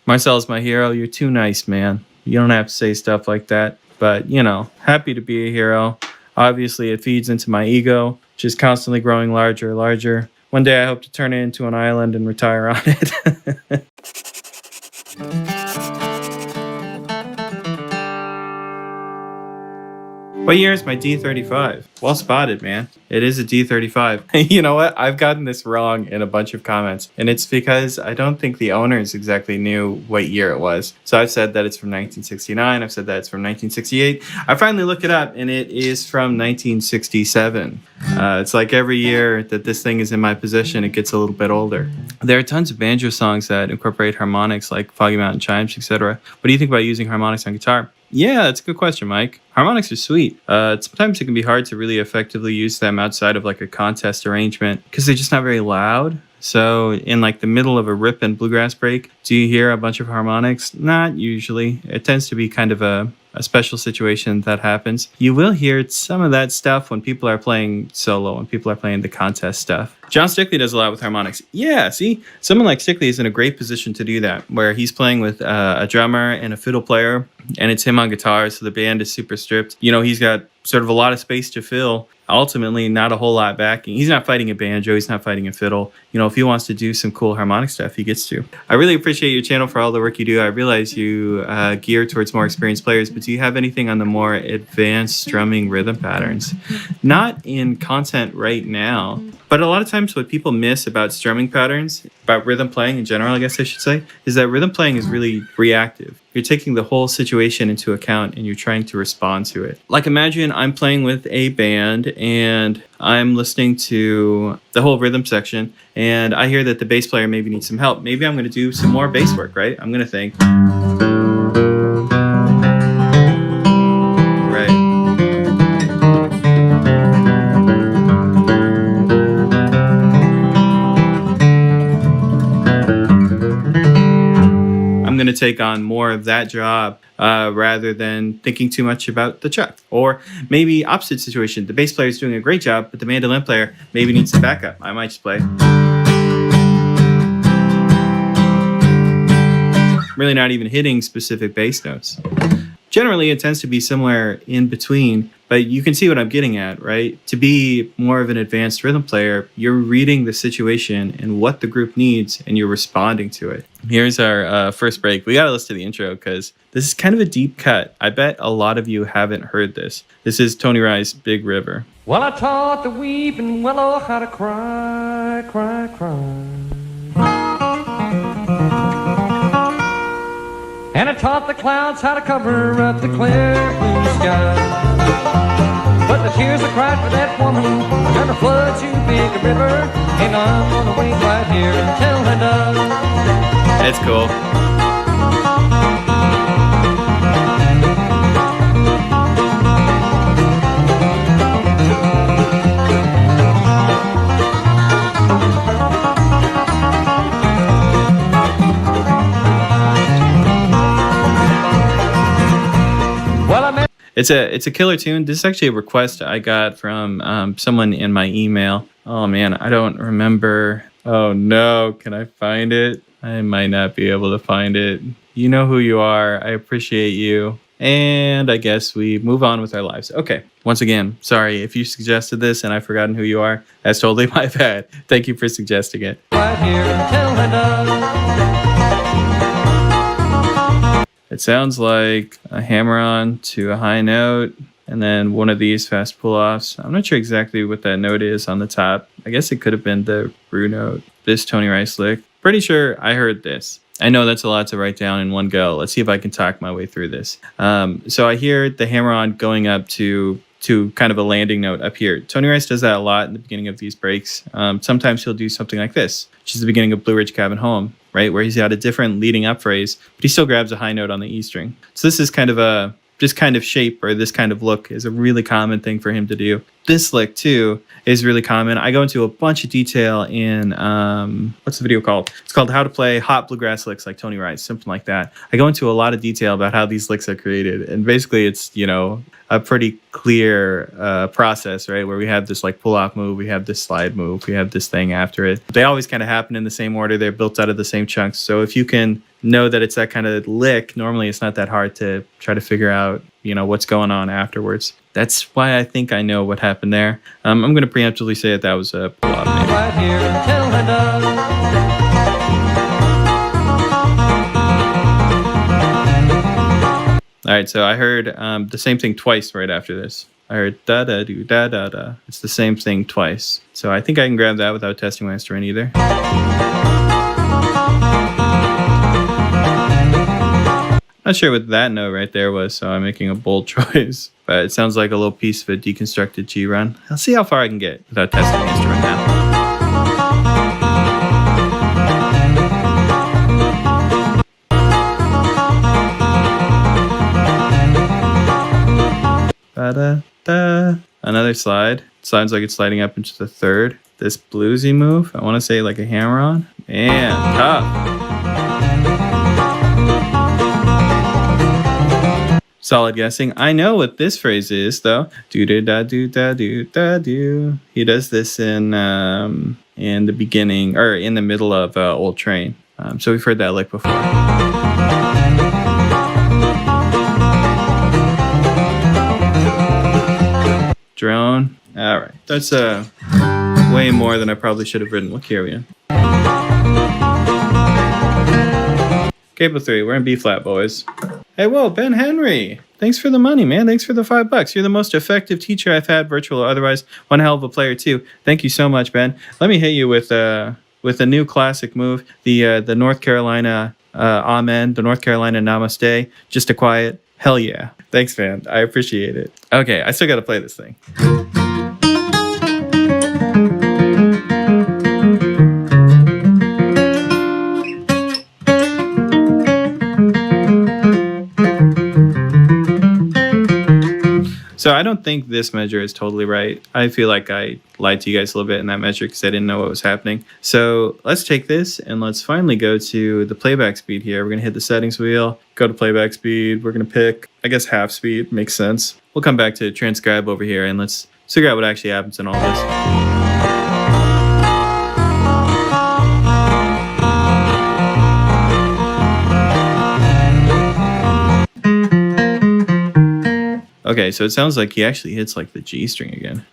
Marcel's my hero. You're too nice, man. You don't have to say stuff like that. But, happy to be a hero. Obviously, it feeds into my ego, which is constantly growing larger and larger. One day I hope to turn it into an island and retire on it. What year is my D35? Well spotted, man. It is a D35. You know what? I've gotten this wrong in a bunch of comments, and it's because I don't think the owners exactly knew what year it was. So I've said that it's from 1969. I've said that it's from 1968. I finally looked it up, and it is from 1967. It's like every year that this thing is in my possession, it gets a little bit older. There are tons of banjo songs that incorporate harmonics, like Foggy Mountain Chimes, etc. What do you think about using harmonics on guitar? Yeah, that's a good question, Mike. Harmonics are sweet. Sometimes it can be hard to really effectively use them outside of like a contest arrangement because they're just not very loud. So in like the middle of a rip and bluegrass break, do you hear a bunch of harmonics? Not usually. It tends to be kind of a special situation that happens. You will hear some of that stuff when people are playing solo, when people are playing the contest stuff. John Stickley does a lot with harmonics. Yeah, see, someone like Stickley is in a great position to do that, where he's playing with a drummer and a fiddle player, and it's him on guitar, so the band is super stripped. He's got sort of a lot of space to fill. Ultimately, not a whole lot backing. He's not fighting a banjo. He's not fighting a fiddle. If he wants to do some cool harmonic stuff, he gets to. I really appreciate your channel for all the work you do. I realize you gear towards more experienced players, but do you have anything on the more advanced strumming rhythm patterns? Not in content right now, but a lot of times what people miss about strumming patterns, about rhythm playing in general, I guess I should say, is that rhythm playing is really reactive. You're taking the whole situation into account and you're trying to respond to it. Like imagine I'm playing with a band and I'm listening to the whole rhythm section and I hear that the bass player maybe needs some help. Maybe I'm going to do some more bass work, right? I'm going to think, to take on more of that job rather than thinking too much about the chuck. Or maybe opposite situation, the bass player is doing a great job, but the mandolin player maybe needs some backup. I might just play. Really not even hitting specific bass notes. Generally, it tends to be somewhere in between, but you can see what I'm getting at, right? To be more of an advanced rhythm player, you're reading the situation and what the group needs, and you're responding to it. Here's our first break. We got to listen to the intro because this is kind of a deep cut. I bet a lot of you haven't heard this. This is Tony Rice's Big River. Well, I taught the weeping willow how to cry, cry, cry. And I taught the clouds how to cover up the clear blue sky. But the tears I cried for that woman never flood too big a river. And I'm gonna wait right here until I die. That's cool. It's a killer tune. This is actually a request I got from someone in my email. Oh man, I don't remember. Oh no, can I find it? I might not be able to find it. You know who you are. I appreciate you. And I guess we move on with our lives. Okay. Once again, sorry if you suggested this and I've forgotten who you are. That's totally my bad. Thank you for suggesting it. Right here until I die. It sounds like a hammer-on to a high note, and then one of these fast pull-offs. I'm not sure exactly what that note is on the top. I guess it could have been the root note. This Tony Rice lick. Pretty sure I heard this. I know that's a lot to write down in one go. Let's see if I can talk my way through this. So I hear the hammer-on going up to kind of a landing note up here. Tony Rice does that a lot in the beginning of these breaks. Sometimes he'll do something like this, which is the beginning of Blue Ridge Cabin Home, right? Where he's got a different leading up phrase, but he still grabs a high note on the E string. So this is kind of this kind of shape or this kind of look is a really common thing for him to do. This lick too is really common. I go into a bunch of detail in what's the video called? It's called How to Play Hot Bluegrass Licks Like Tony Rice, something like that. I go into a lot of detail about how these licks are created, and basically it's, you know, a pretty clear process, right? Where we have this like pull-off move, we have this slide move, we have this thing after it. They always kind of happen in the same order. They're built out of the same chunks. So if you can know that it's that kind of lick, normally it's not that hard to try to figure out, you know, what's going on afterwards. That's why I think I know what happened there. I'm going to preemptively say that was a pull-off maybe. Right here, tell her no. All right, so I heard the same thing twice right after this. I heard da-da-do, da-da-da. It's the same thing twice. So I think I can grab that without testing my instrument either. Not sure what that note right there was, so I'm making a bold choice. But it sounds like a little piece of a deconstructed G run. I'll see how far I can get without testing the instrument now. Da-da-da. Another slide. Sounds like it's sliding up into the third. This bluesy move, I want to say like a hammer-on. Man, tough. Solid guessing. I know what this phrase is, though. Do-da-da-do-da-do-da-do. He does this in the beginning, or in the middle of Old Train. So we've heard that lick before. Drone. All right. That's way more than I probably should have written. What key are we in? Cable 3. We're in B flat, boys. Hey, whoa, Ben Henry. Thanks for the money, man. Thanks for the $5. You're the most effective teacher I've had, virtual or otherwise. One hell of a player, too. Thank you so much, Ben. Let me hit you with a new classic move, the North Carolina Amen, the North Carolina Namaste. Just a quiet hell yeah. Thanks, man. I appreciate it. Okay, I still got to play this thing. So I don't think this measure is totally right. I feel like I lied to you guys a little bit in that measure because I didn't know what was happening. So let's take this and let's finally go to the playback speed here. We're going to hit the settings wheel, go to playback speed. We're going to pick, I guess, half speed. Makes sense. We'll come back to transcribe over here and let's figure out what actually happens in all this. Okay, so it sounds like he actually hits like the G string again.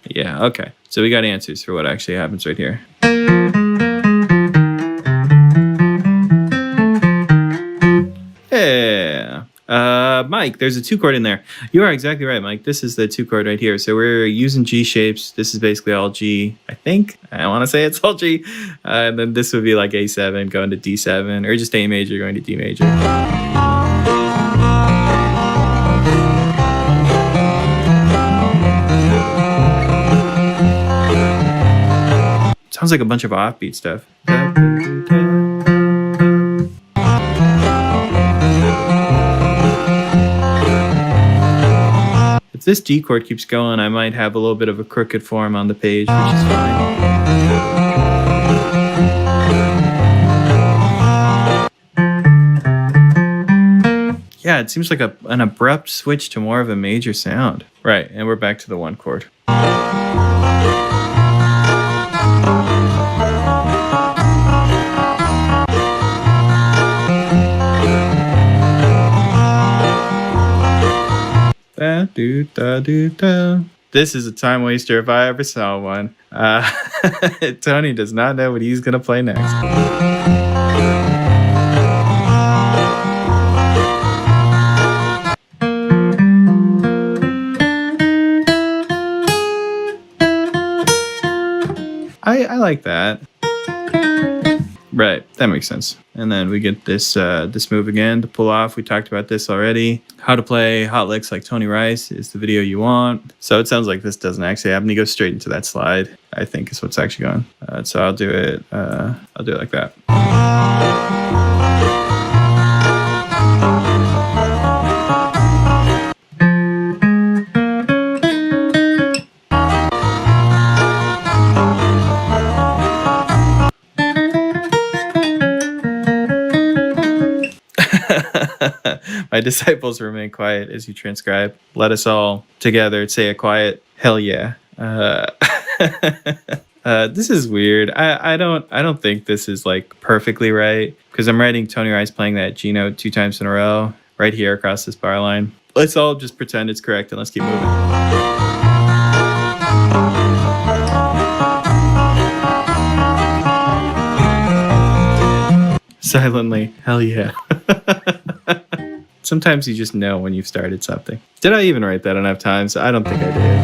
Yeah, okay. So we got answers for what actually happens right here. Yeah. Mike, there's a 2 chord in there. You are exactly right, Mike. This is the 2 chord right here. So we're using G shapes. This is basically all G, I think. I want to say it's all G. And then this would be like A7 going to D7, or just A major going to D major. Sounds like a bunch of offbeat stuff. If this D chord keeps going, I might have a little bit of a crooked form on the page, which is fine. Yeah, it seems like an abrupt switch to more of a major sound. Right, and we're back to the 1 chord. Da-do-da-do-da. This is a time waster if I ever saw one. Tony does not know what he's going to play next. I like that. Right, that makes sense. And then we get this this move again to pull off. We talked about this already. How to play hot licks like Tony Rice is the video you want. So it sounds like this doesn't actually happen. He goes straight into that slide, I think is what's actually going. So I'll do it like that. My disciples remain quiet as you transcribe. Let us all together say a quiet hell yeah. This is weird. I don't think this is like perfectly right because I'm writing Tony Rice playing that G note 2 times in a row right here across this bar line. Let's all just pretend it's correct and let's keep moving. Silently, hell yeah. Sometimes you just know when you've started something. Did I even write that enough times? I don't think I did.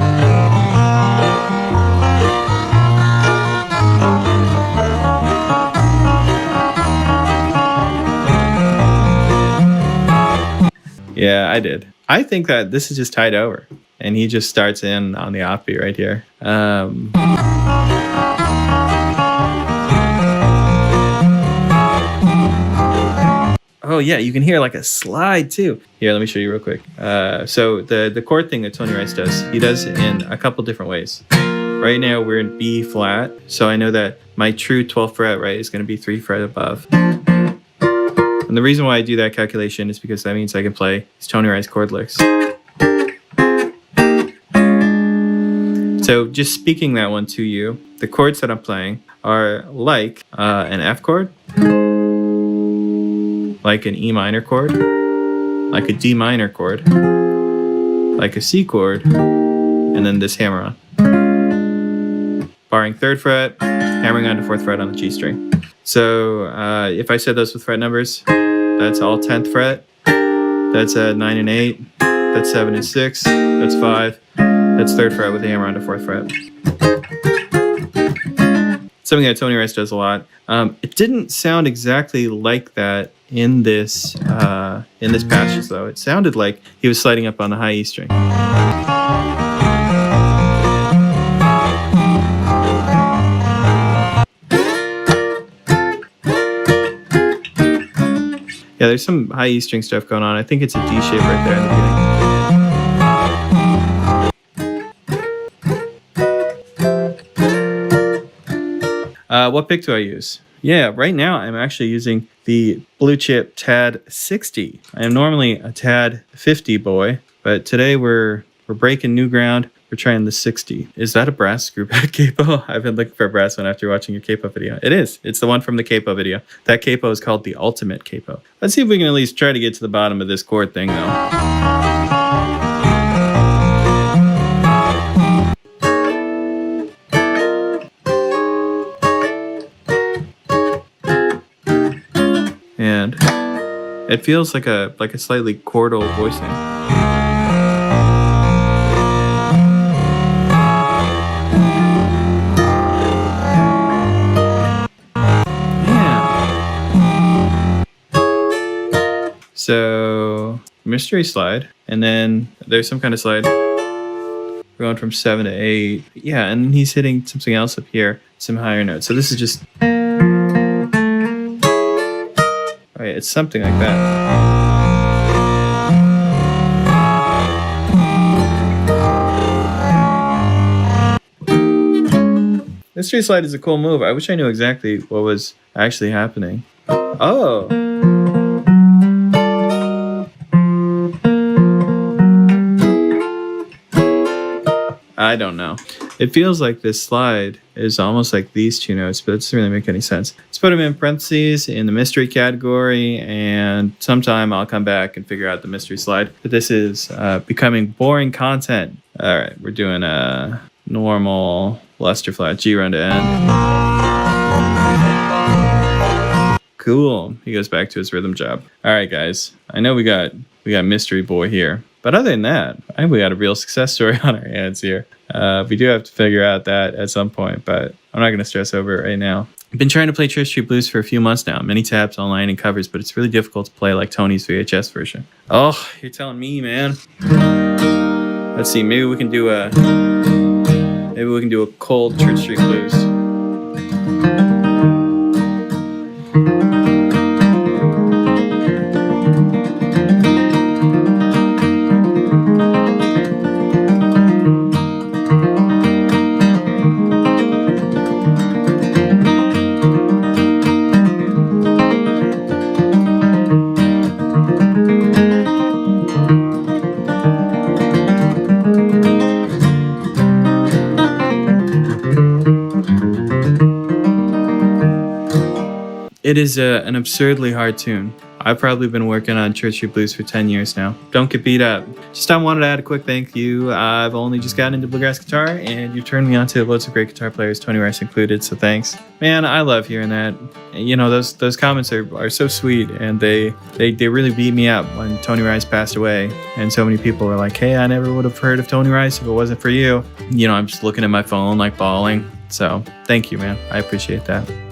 Yeah, I did. I think that this is just tied over. And he just starts in on the offbeat right here. Oh yeah, you can hear like a slide too. Here, let me show you real quick. So the chord thing that Tony Rice does, he does it in a couple different ways. Right now we're in B flat, so I know that my true 12th fret, right, is going to be 3 fret above. And the reason why I do that calculation is because that means I can play these Tony Rice chord licks. So just speaking that one to you, the chords that I'm playing are like an F chord, like an E minor chord, like a D minor chord, like a C chord, and then this hammer on. Barring 3rd fret, hammering on to 4th fret on the G string. So if I said those with fret numbers, that's all 10th fret, that's 9 and 8, that's 7 and 6, that's 5, that's 3rd fret with the hammer on to 4th fret. Something that Tony Rice does a lot. It didn't sound exactly like that in this passage though. It sounded like he was sliding up on the high E string. Yeah, there's some high E string stuff going on. I think it's a D shape right there in the beginning. What pick do I use? Yeah, right now I'm actually using the Blue Chip Tad 60. I am normally a Tad 50 boy, but today we're breaking new ground. We're trying the 60. Is that a brass screw back capo? I've been looking for a brass one after watching your capo video. It is. It's the one from the capo video. That capo is called the Ultimate Capo. Let's see if we can at least try to get to the bottom of this chord thing though. And it feels like a slightly chordal voicing. So mystery slide, and then there's some kind of slide. We're going from 7 to 8. Yeah, and he's hitting something else up here, some higher notes. So this is just, right, it's something like that. Mystery slide is a cool move. I wish I knew exactly what was actually happening. Oh. I don't know. It feels like this slide is almost like these two notes, but it doesn't really make any sense. Let's put them in parentheses in the mystery category, and sometime I'll come back and figure out the mystery slide. But this is becoming boring content. All right, we're doing a normal luster flat G run to end. Cool. He goes back to his rhythm job. All right, guys. I know we got Mystery Boy here. But other than that, I think we got a real success story on our hands here. We do have to figure out that at some point, but I'm not going to stress over it right now. I've been trying to play Church Street Blues for a few months now. Many tabs online and covers, but it's really difficult to play like Tony's VHS version. Oh, you're telling me, man. Let's see, maybe we can do a cold Church Street Blues. It is an absurdly hard tune. I've probably been working on Church Street Blues for 10 years now. Don't get beat up. Just I wanted to add a quick thank you. I've only just gotten into bluegrass guitar, and you've turned me on to loads of great guitar players, Tony Rice included, so thanks. Man, I love hearing that. You know, those comments are so sweet, and they really beat me up when Tony Rice passed away, and so many people were like, hey, I never would have heard of Tony Rice if it wasn't for you. You know, I'm just looking at my phone, like bawling. So thank you, man. I appreciate that.